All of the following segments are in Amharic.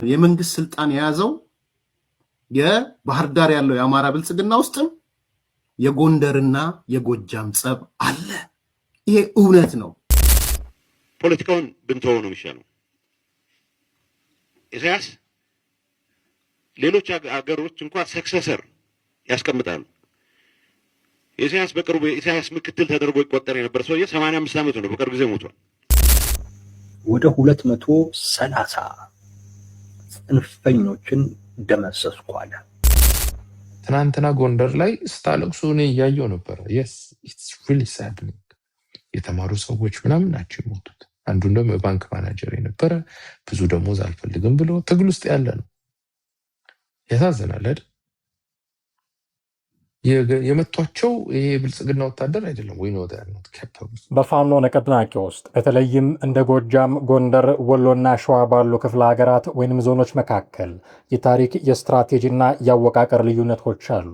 የመንግስት ስልጣን የያዘው የባህር ዳር ያለው የአማራ ብልጽግና ውስጥም የጎንደርና የጎጃም ጸብ አለ። ይሄ እውነት ነው። ፖለቲካውን ብንተወው ነው የሚሻለው። ኢሳያስ ሌሎች አገሮች እንኳን ሰክሰሰር ያስቀምጣሉ። ኢሳያስ በቅርቡ ኢሳያስ ምክትል ተደርጎ ይቆጠር የነበር ሰውዬ 85 ዓመቱ ነው። በቅርብ ጊዜ ሞቷል። ወደ 230 ጽንፈኞችን ደመሰስኩ አለ። ትናንትና ጎንደር ላይ ስታለቅሱ እኔ እያየሁ ነበር። yes it's really saddening። የተማሩ ሰዎች ምናምን ናቸው የሞቱት። አንዱ እንደውም የባንክ ማናጀር የነበረ ብዙ ደሞዝ አልፈልግም ብሎ ትግል ውስጥ ያለ ነው። ያሳዝናል አይደል? የመቷቸው ይሄ ብልጽግና ወታደር አይደለም ወይ ነው ያሉት ካፕታን በፋኖ ንቅናቄ ውስጥ በተለይም እንደ ጎጃም፣ ጎንደር፣ ወሎና ሸዋ ባሉ ክፍለ ሀገራት ወይንም ዞኖች መካከል የታሪክ የስትራቴጂና የአወቃቀር ልዩነቶች አሉ።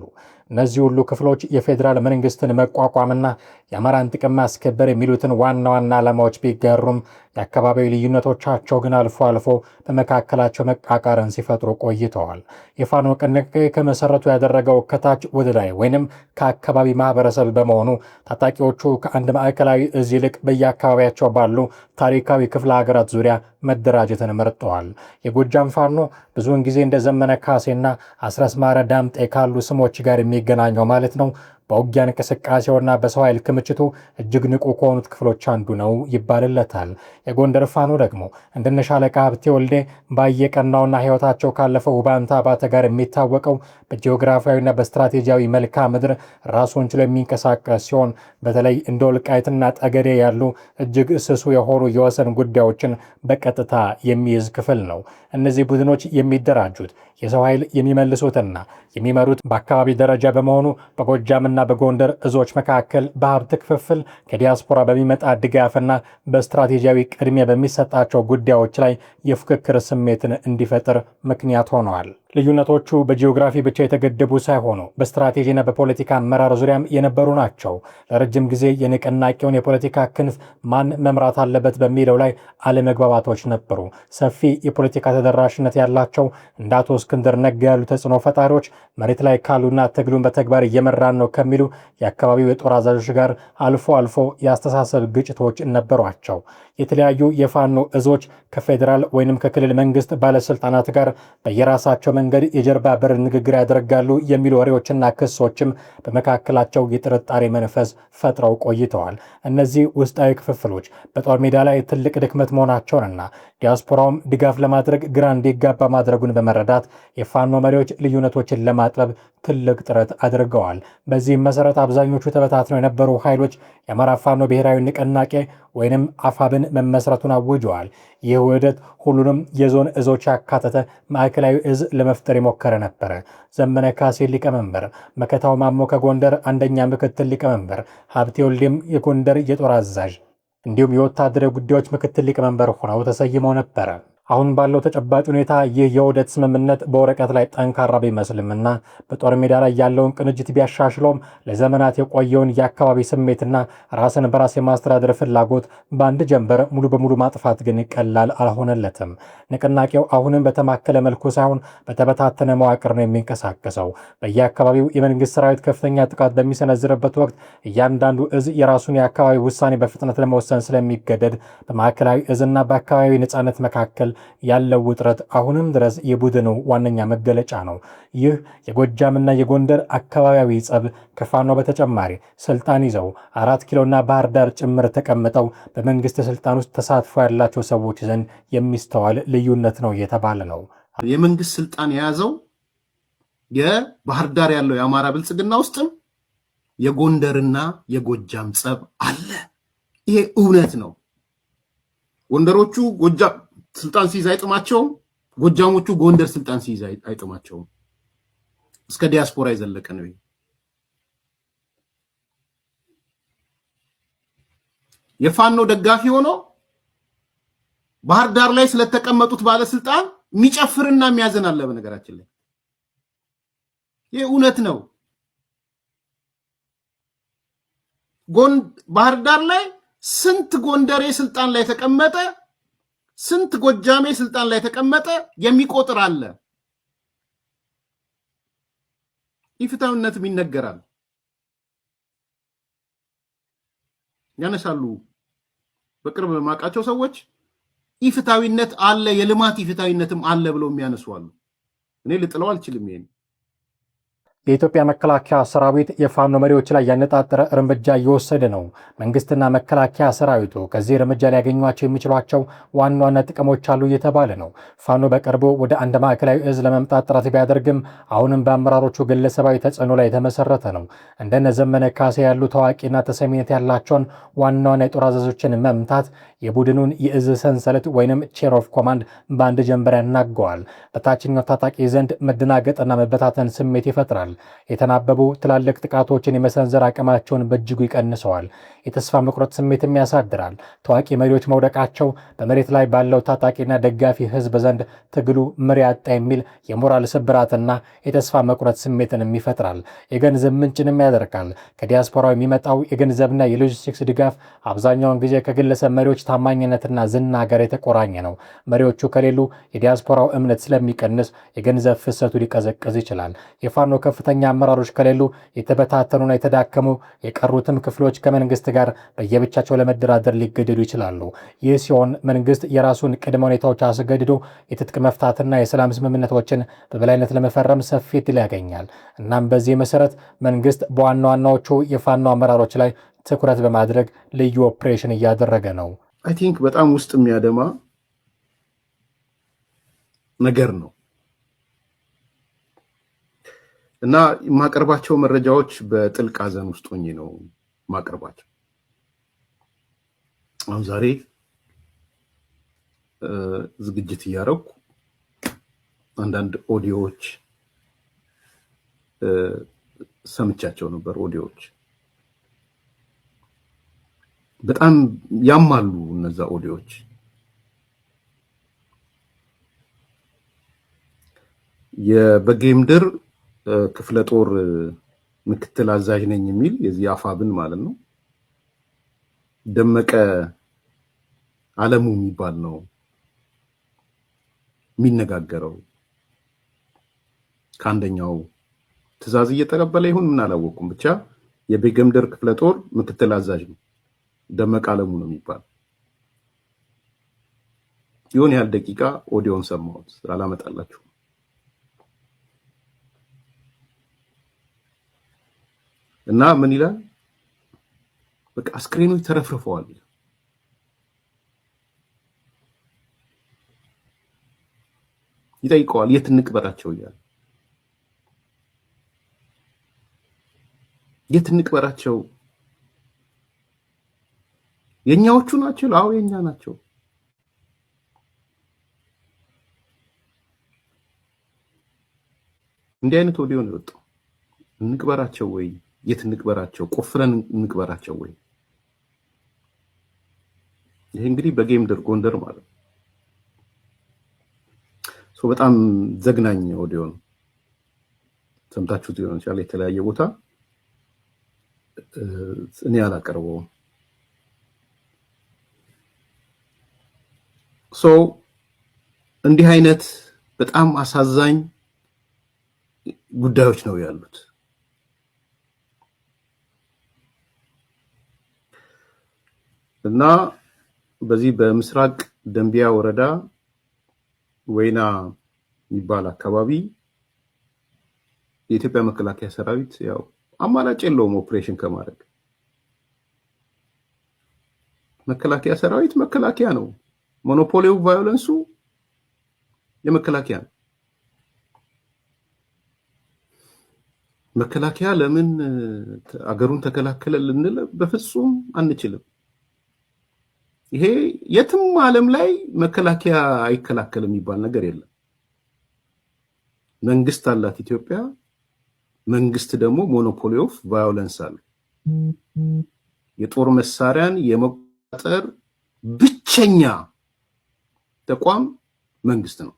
እነዚህ ሁሉ ክፍሎች የፌዴራል መንግስትን መቋቋምና የአማራን ጥቅም ማስከበር የሚሉትን ዋና ዋና ዓላማዎች ቢጋሩም የአካባቢው ልዩነቶቻቸው ግን አልፎ አልፎ በመካከላቸው መቃቃርን ሲፈጥሩ ቆይተዋል። የፋኖ ንቅናቄ ከመሰረቱ ያደረገው ከታች ወደ ላይ ወይንም ከአካባቢ ማህበረሰብ በመሆኑ ታጣቂዎቹ ከአንድ ማዕከላዊ እዝ ይልቅ በየአካባቢያቸው ባሉ ታሪካዊ ክፍለ ሀገራት ዙሪያ መደራጀትን መርጠዋል። የጎጃም ፋኖ ብዙውን ጊዜ እንደ ዘመነ ካሴና አስረስ ማረ ዳምጤ ካሉ ስሞች ጋር የሚገናኘው ማለት ነው በውጊያ እንቅስቃሴውና በሰው ኃይል ክምችቱ እጅግ ንቁ ከሆኑት ክፍሎች አንዱ ነው ይባልለታል። የጎንደር ፋኖ ደግሞ እንደነ ሻለቃ ሀብቴ ወልዴ ባየቀናውና ህይወታቸው ካለፈው ውባንታ አባተ ጋር የሚታወቀው በጂኦግራፊያዊና በስትራቴጂያዊ መልክዓ ምድር ራሱን ችሎ የሚንቀሳቀስ ሲሆን በተለይ እንደ ወልቃይትና ጠገዴ ያሉ እጅግ ስሱ የሆኑ የወሰን ጉዳዮችን በቀጥታ የሚይዝ ክፍል ነው። እነዚህ ቡድኖች የሚደራጁት የሰው ኃይል የሚመልሱትና የሚመሩት በአካባቢ ደረጃ በመሆኑ በጎጃምና በጎንደር እዞች መካከል በሀብት ክፍፍል ከዲያስፖራ በሚመጣ ድጋፍና በስትራቴጂያዊ ቅድሚያ በሚሰጣቸው ጉዳዮች ላይ የፉክክር ስሜትን እንዲፈጥር ምክንያት ሆነዋል። ልዩነቶቹ በጂኦግራፊ ብቻ የተገደቡ ሳይሆኑ በስትራቴጂና በፖለቲካ አመራር ዙሪያም የነበሩ ናቸው። ለረጅም ጊዜ የንቅናቄውን የፖለቲካ ክንፍ ማን መምራት አለበት በሚለው ላይ አለመግባባቶች ነበሩ። ሰፊ የፖለቲካ ተደራሽነት ያላቸው እንደ አቶ እስክንድር ነጋ ያሉ ተጽዕኖ ፈጣሪዎች መሬት ላይ ካሉና ትግሉን በተግባር እየመራን ነው ከሚሉ የአካባቢው የጦር አዛዦች ጋር አልፎ አልፎ የአስተሳሰብ ግጭቶች ነበሯቸው። የተለያዩ የፋኖ እዞች ከፌዴራል ወይንም ከክልል መንግስት ባለስልጣናት ጋር በየራሳቸው መንገድ የጀርባ በር ንግግር ያደርጋሉ የሚሉ ወሬዎችና ክሶችም በመካከላቸው የጥርጣሬ መንፈስ ፈጥረው ቆይተዋል። እነዚህ ውስጣዊ ክፍፍሎች በጦር ሜዳ ላይ ትልቅ ድክመት መሆናቸውንና ዲያስፖራውም ድጋፍ ለማድረግ ግራ እንዲጋባ ማድረጉን በመረዳት የፋኖ መሪዎች ልዩነቶችን ለማጥበብ ትልቅ ጥረት አድርገዋል። በዚህም መሰረት አብዛኞቹ ተበታትነው የነበሩ ኃይሎች የአማራ ፋኖ ብሔራዊ ንቅናቄ ወይንም አፋብን መመስረቱን አውጀዋል። ይህ ውህደት ሁሉንም የዞን እዞች ያካተተ ማዕከላዊ እዝ ለመፍጠር የሞከረ ነበረ። ዘመነ ካሴ ሊቀመንበር፣ መከታው ማሞ ከጎንደር አንደኛ ምክትል ሊቀመንበር፣ ሀብቴ ወልዴም የጎንደር የጦር አዛዥ እንዲሁም የወታደራዊ ጉዳዮች ምክትል ሊቀመንበር ሆነው ተሰይመው ነበረ። አሁን ባለው ተጨባጭ ሁኔታ ይህ የውህደት ስምምነት በወረቀት ላይ ጠንካራ ቢመስልምና በጦር ሜዳ ላይ ያለውን ቅንጅት ቢያሻሽለውም ለዘመናት የቆየውን የአካባቢ ስሜትና ራስን በራስ የማስተዳደር ፍላጎት በአንድ ጀንበር ሙሉ በሙሉ ማጥፋት ግን ቀላል አልሆነለትም። ንቅናቄው አሁንም በተማከለ መልኩ ሳይሆን በተበታተነ መዋቅር ነው የሚንቀሳቀሰው። በየአካባቢው የመንግስት ሰራዊት ከፍተኛ ጥቃት በሚሰነዝርበት ወቅት እያንዳንዱ እዝ የራሱን የአካባቢ ውሳኔ በፍጥነት ለመወሰን ስለሚገደድ በማዕከላዊ እዝና በአካባቢ ነጻነት መካከል ያለው ውጥረት አሁንም ድረስ የቡድኑ ዋነኛ መገለጫ ነው። ይህ የጎጃምና የጎንደር አካባቢያዊ ጸብ ከፋኖ በተጨማሪ ስልጣን ይዘው 4 ኪሎና ባህር ዳር ጭምር ተቀምጠው በመንግስት ስልጣን ውስጥ ተሳትፎ ያላቸው ሰዎች ዘንድ የሚስተዋል ልዩነት ነው እየተባለ ነው። የመንግስት ስልጣን የያዘው የባህር ዳር ያለው የአማራ ብልጽግና ውስጥም የጎንደርና የጎጃም ጸብ አለ። ይሄ እውነት ነው። ጎንደሮቹ ጎጃም ስልጣን ሲይዝ አይጥማቸውም። ጎጃሞቹ ጎንደር ስልጣን ሲይዝ አይጥማቸውም። እስከ ዲያስፖራ የዘለቀ ነው። የፋኖ ደጋፊ ሆኖ ባህር ዳር ላይ ስለተቀመጡት ባለስልጣን የሚጨፍርና የሚያዘን አለ። በነገራችን ላይ ይሄ እውነት ነው። ባህር ዳር ላይ ስንት ጎንደሬ ስልጣን ላይ ተቀመጠ። ስንት ጎጃሜ ስልጣን ላይ ተቀመጠ የሚቆጥር አለ። ኢፍታውነትም ይነገራል፣ ያነሳሉ። በቅርብ ማቃቸው ሰዎች ኢፍታዊነት አለ፣ የልማት ኢፍታዊነትም አለ ብለው የሚያነሱ አሉ። እኔ ልጥለው አልችልም ይሄን። የኢትዮጵያ መከላከያ ሰራዊት የፋኖ መሪዎች ላይ ያነጣጠረ እርምጃ እየወሰደ ነው። መንግስትና መከላከያ ሰራዊቱ ከዚህ እርምጃ ሊያገኟቸው የሚችሏቸው ዋና ዋና ጥቅሞች አሉ እየተባለ ነው። ፋኖ በቅርቡ ወደ አንድ ማዕከላዊ እዝ ለመምጣት ጥረት ቢያደርግም አሁንም በአመራሮቹ ግለሰባዊ ተጽዕኖ ላይ የተመሰረተ ነው። እንደነ ዘመነ ካሴ ያሉ ታዋቂና ተሰሚነት ያላቸውን ዋና ዋና የጦር አዛዦችን መምታት የቡድኑን የእዝ ሰንሰለት ወይንም ቼር ኦፍ ኮማንድ በአንድ ጀንበር ያናገዋል። በታችኛው ታጣቂ ዘንድ መደናገጥና መበታተን ስሜት ይፈጥራል። የተናበቡ ትላልቅ ጥቃቶችን የመሰንዘር አቅማቸውን በእጅጉ ይቀንሰዋል። የተስፋ መቁረጥ ስሜትም ያሳድራል። ታዋቂ መሪዎች መውደቃቸው በመሬት ላይ ባለው ታጣቂና ደጋፊ ህዝብ ዘንድ ትግሉ መሪ ያጣ የሚል የሞራል ስብራትና የተስፋ መቁረጥ ስሜትንም ይፈጥራል። የገንዘብ ምንጭንም ያደርጋል። ከዲያስፖራው የሚመጣው የገንዘብና የሎጂስቲክስ ድጋፍ አብዛኛውን ጊዜ ከግለሰብ መሪዎች ታማኝነትና ዝና ጋር የተቆራኘ ነው። መሪዎቹ ከሌሉ የዲያስፖራው እምነት ስለሚቀንስ የገንዘብ ፍሰቱ ሊቀዘቅዝ ይችላል። የፋኖ ከፍተኛ አመራሮች ከሌሉ የተበታተኑና የተዳከሙ የቀሩትም ክፍሎች ከመንግስት ጋር በየብቻቸው ለመደራደር ሊገደዱ ይችላሉ። ይህ ሲሆን መንግስት የራሱን ቅድመ ሁኔታዎች አስገድዶ የትጥቅ መፍታትና የሰላም ስምምነቶችን በበላይነት ለመፈረም ሰፊ ዕድል ያገኛል። እናም በዚህ መሰረት መንግስት በዋና ዋናዎቹ የፋኖ አመራሮች ላይ ትኩረት በማድረግ ልዩ ኦፕሬሽን እያደረገ ነው። አይ ቲንክ በጣም ውስጥ የሚያደማ ነገር ነው እና የማቀርባቸው መረጃዎች በጥልቅ ሐዘን ውስጥ ሆኜ ነው ማቀርባቸው። አሁን ዛሬ ዝግጅት እያደረኩ አንዳንድ ኦዲዮዎች ሰምቻቸው ነበር። ኦዲዮዎች በጣም ያማሉ። እነዛ ኦዲዮዎች የበጌምድር ክፍለ ጦር ምክትል አዛዥ ነኝ የሚል የዚህ አፋብን ማለት ነው ደመቀ አለሙ የሚባል ነው የሚነጋገረው። ከአንደኛው ትዕዛዝ እየተቀበለ ይሁን ምን አላወቁም፣ ብቻ የበጌምድር ክፍለ ጦር ምክትል አዛዥ ነው ደመቀ አለሙ ነው የሚባል። ይሁን ያህል ደቂቃ ኦዲዮን ሰማሁት፣ አላመጣላችሁ። እና ምን ይላል? በቃ አስክሬኖች ተረፍርፈዋል። ይጠይቀዋል፣ የት እንቅበራቸው እያለ የት እንቅበራቸው? የኛዎቹ ናቸው? አዎ የኛ ናቸው። እንዲህ አይነት ኦዲዮ ነው የወጣው። እንቅበራቸው ወይ? የት እንቅበራቸው? ቆፍረን እንቅበራቸው ወይ? ይሄ እንግዲህ በጌምድር ጎንደር ማለት ነው። በጣም ዘግናኝ ኦዲዮ ነው። ሰምታችሁት ሊሆን ይችላል የተለያየ ቦታ። እኔ አላቀርበውም። እንዲህ አይነት በጣም አሳዛኝ ጉዳዮች ነው ያሉት። እና በዚህ በምስራቅ ደንቢያ ወረዳ ወይና የሚባል አካባቢ የኢትዮጵያ መከላከያ ሰራዊት ያው አማራጭ የለውም ኦፕሬሽን ከማድረግ። መከላከያ ሰራዊት መከላከያ ነው። ሞኖፖሊው ቫዮለንሱ የመከላከያ ነው። መከላከያ ለምን አገሩን ተከላከለ ልንል በፍጹም አንችልም። ይሄ የትም ዓለም ላይ መከላከያ አይከላከልም የሚባል ነገር የለም። መንግስት አላት ኢትዮጵያ። መንግስት ደግሞ ሞኖፖሊ ኦፍ ቫዮለንስ አለ። የጦር መሳሪያን የመቆጣጠር ብቸኛ ተቋም መንግስት ነው።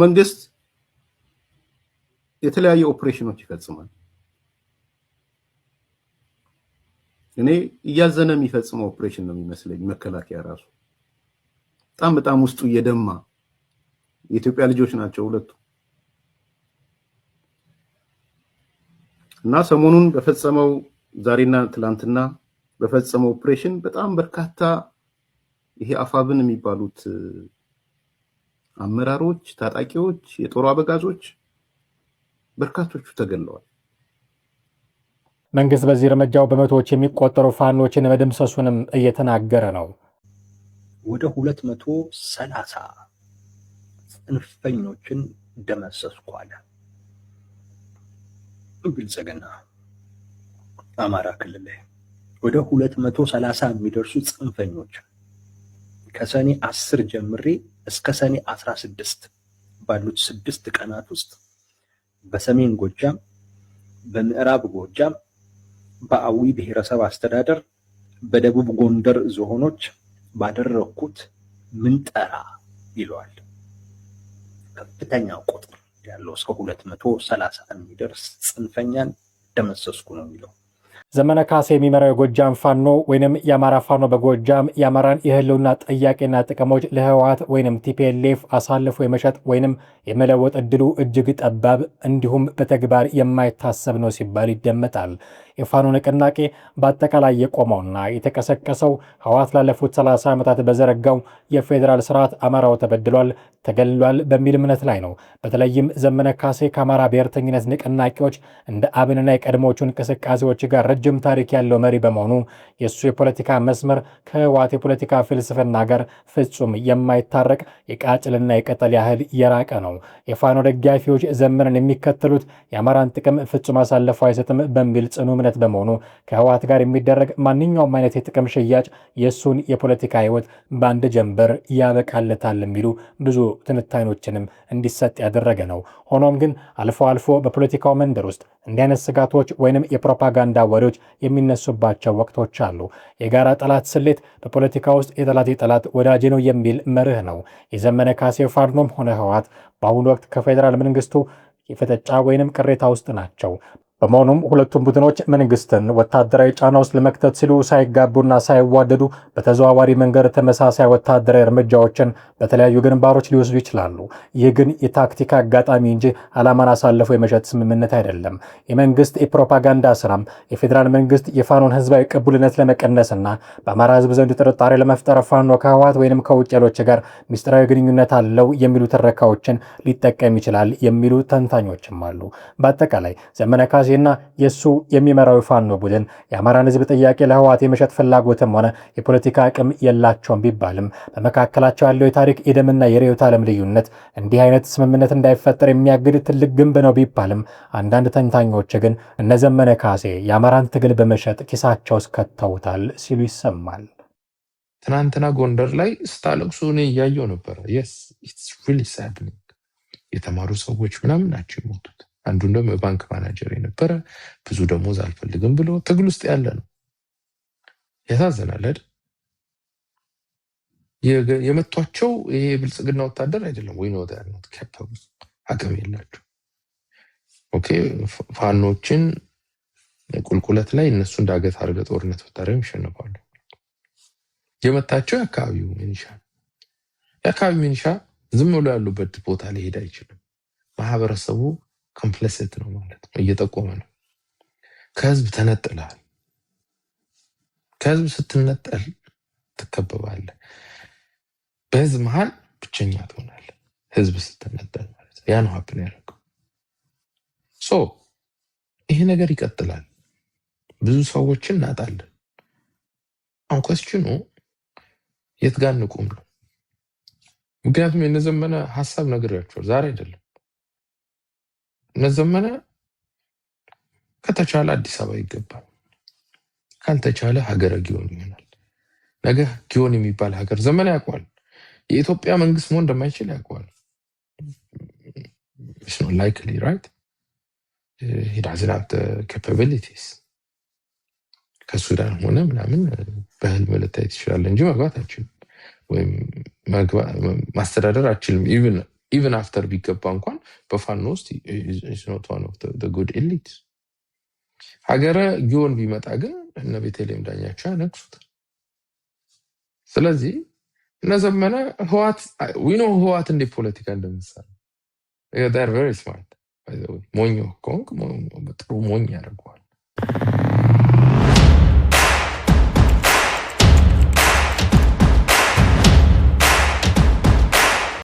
መንግስት የተለያየ ኦፕሬሽኖች ይፈጽማል። እኔ እያዘነ የሚፈጽመው ኦፕሬሽን ነው የሚመስለኝ። መከላከያ ራሱ በጣም ውስጡ እየደማ የኢትዮጵያ ልጆች ናቸው ሁለቱ እና ሰሞኑን በፈጸመው ዛሬና ትላንትና በፈጸመው ኦፕሬሽን በጣም በርካታ ይሄ አፋብን የሚባሉት አመራሮች፣ ታጣቂዎች፣ የጦር አበጋዞች በርካቶቹ ተገለዋል። መንግስት በዚህ እርምጃው በመቶዎች የሚቆጠሩ ፋኖችን መደምሰሱንም እየተናገረ ነው። ወደ 230 ጽንፈኞችን ደመሰስኩ አለ ብልጽግና። አማራ ክልል ላይ ወደ 230 የሚደርሱ ጽንፈኞች ከሰኔ 10 ጀምሬ እስከ ሰኔ 16 ባሉት 6 ቀናት ውስጥ በሰሜን ጎጃም፣ በምዕራብ ጎጃም፣ በአዊ ብሔረሰብ አስተዳደር፣ በደቡብ ጎንደር ዞኖች ባደረኩት ምንጠራ ይለዋል። ከፍተኛ ቁጥር ያለው እስከ 230 የሚደርስ ጽንፈኛን ደመሰስኩ ነው የሚለው። ዘመነ ካሴ የሚመራው የጎጃም ፋኖ ወይንም የአማራ ፋኖ በጎጃም የአማራን የህልውና ጥያቄና ጥቅሞች ለህወሓት ወይንም ቲፒኤልኤፍ አሳልፎ የመሸጥ ወይንም የመለወጥ እድሉ እጅግ ጠባብ እንዲሁም በተግባር የማይታሰብ ነው ሲባል ይደመጣል። የፋኖ ንቅናቄ በአጠቃላይ የቆመውና የተቀሰቀሰው ህወሓት ላለፉት 30 ዓመታት በዘረጋው የፌዴራል ስርዓት አማራው ተበድሏል፣ ተገልሏል በሚል እምነት ላይ ነው። በተለይም ዘመነ ካሴ ከአማራ ብሔርተኝነት ንቅናቄዎች እንደ አብንና የቀድሞቹ እንቅስቃሴዎች ጋር ረጅም ታሪክ ያለው መሪ በመሆኑ የእሱ የፖለቲካ መስመር ከህወሓት የፖለቲካ ፍልስፍና ጋር ፍጹም የማይታረቅ የቃጭልና የቀጠል ያህል የራቀ ነው። የፋኖ ደጋፊዎች ዘመንን የሚከተሉት የአማራን ጥቅም ፍጹም አሳልፈው አይሰጥም በሚል ጽኑ እምነት በመሆኑ ከህወሓት ጋር የሚደረግ ማንኛውም አይነት የጥቅም ሽያጭ የእሱን የፖለቲካ ህይወት በአንድ ጀንበር ያበቃለታል የሚሉ ብዙ ትንታኔዎችንም እንዲሰጥ ያደረገ ነው። ሆኖም ግን አልፎ አልፎ በፖለቲካው መንደር ውስጥ እንዲህ አይነት ስጋቶች ወይንም የፕሮፓጋንዳ ወሬዎች የሚነሱባቸው ወቅቶች አሉ። የጋራ ጠላት ስሌት በፖለቲካ ውስጥ የጠላት ወዳጅ ነው የሚል መርህ ነው። የዘመነ ካሴ ፋኖም ሆነ ህወሓት በአሁኑ ወቅት ከፌዴራል መንግስቱ የፍጥጫ ወይንም ቅሬታ ውስጥ ናቸው። በመሆኑም ሁለቱም ቡድኖች መንግስትን ወታደራዊ ጫና ውስጥ ለመክተት ሲሉ ሳይጋቡና ሳይዋደዱ በተዘዋዋሪ መንገድ ተመሳሳይ ወታደራዊ እርምጃዎችን በተለያዩ ግንባሮች ሊወስዱ ይችላሉ። ይህ ግን የታክቲክ አጋጣሚ እንጂ ዓላማን አሳልፎ የመሸጥ ስምምነት አይደለም። የመንግስት የፕሮፓጋንዳ ስራም የፌዴራል መንግስት የፋኖን ህዝባዊ ቅቡልነት ለመቀነስና በአማራ ህዝብ ዘንድ ጥርጣሬ ለመፍጠር ፋኖ ከህወሓት ወይንም ከውጭ ኃይሎች ጋር ሚስጥራዊ ግንኙነት አለው የሚሉ ትረካዎችን ሊጠቀም ይችላል የሚሉ ተንታኞችም አሉ። በአጠቃላይ ዘመነ ካሴ እና የሱ የሚመራው ፋኖ ቡድን የአማራን ህዝብ ጥያቄ ለህወሓት የመሸጥ ፍላጎትም ሆነ የፖለቲካ አቅም የላቸውም ቢባልም በመካከላቸው ያለው የታሪክ የደምና የርዕዮተ ዓለም ልዩነት እንዲህ አይነት ስምምነት እንዳይፈጠር የሚያግድ ትልቅ ግንብ ነው ቢባልም አንዳንድ ተንታኞች ግን እነ ዘመነ ካሴ የአማራን ትግል በመሸጥ ኪሳቸው ውስጥ ከተውታል ሲሉ ይሰማል። ትናንትና ጎንደር ላይ ስታለቅሱ እኔ እያየሁ ነበረ። yes it's really saddening። የተማሩ ሰዎች ምናምን ናቸው የሞቱት። አንዱ ደግሞ የባንክ ማናጀር የነበረ ብዙ ደሞዝ አልፈልግም ብሎ ትግል ውስጥ ያለ ነው። ያሳዝናል አይደል? የመቷቸው ይሄ ብልጽግና ወታደር አይደለም ወይ ነው ያሉት ካፓብል አቅም የላቸው። ኦኬ ፋኖችን ቁልቁለት ላይ እነሱ እንዳገት አድርገው ጦርነት ወታደርም ይሸነፋሉ። የመታቸው የአካባቢው ሚኒሻ ዝም ብሎ ያሉበት ቦታ ላይ ሄድ አይችልም። ማህበረሰቡ ኮምፕሊሲት ነው ማለት ነው፣ እየጠቆመ ነው። ከህዝብ ተነጥለሃል። ከህዝብ ስትነጠል ትከበባለህ። በህዝብ መሃል ብቸኛ ትሆናለህ። ህዝብ ስትነጠል ማለት ያ ነው ሀፕን ያደረገው። ይሄ ነገር ይቀጥላል። ብዙ ሰዎችን እናጣለን። አሁን ኮስችኑ የት ጋር እንቁም ነው። ምክንያቱም የነዘመነ ሀሳብ ነግሬያቸዋለሁ፣ ዛሬ አይደለም። እነዘመነ ከተቻለ አዲስ አበባ ይገባል፣ ካልተቻለ ሀገረ ጊዮን ይሆናል። ነገ ጊዮን የሚባል ሀገር ዘመነ ያውቀዋል። የኢትዮጵያ መንግስት መሆን እንደማይችል ያውቀዋል። it's not likely, right? he doesn't have the capabilities። ከሱዳን ሆነ ምናምን በህልም ልታየት ይችላል እንጂ መግባት አይችልም፣ ወይም ማስተዳደር አይችልም። even after ቢገባ እንኳን በፋኖ ውስጥ is not one of the good elite። ሀገረ ጊዮን ቢመጣ ግን እነ ቤተልሔም ዳኛቸው ያነግሱት። ስለዚህ እነ ዘመነ ህዋት እንዴት ፖለቲካ እንደምትሰራ ቬሪ ስማርት ሞኝ ከሆንክ ጥሩ ሞኝ ያደርጉ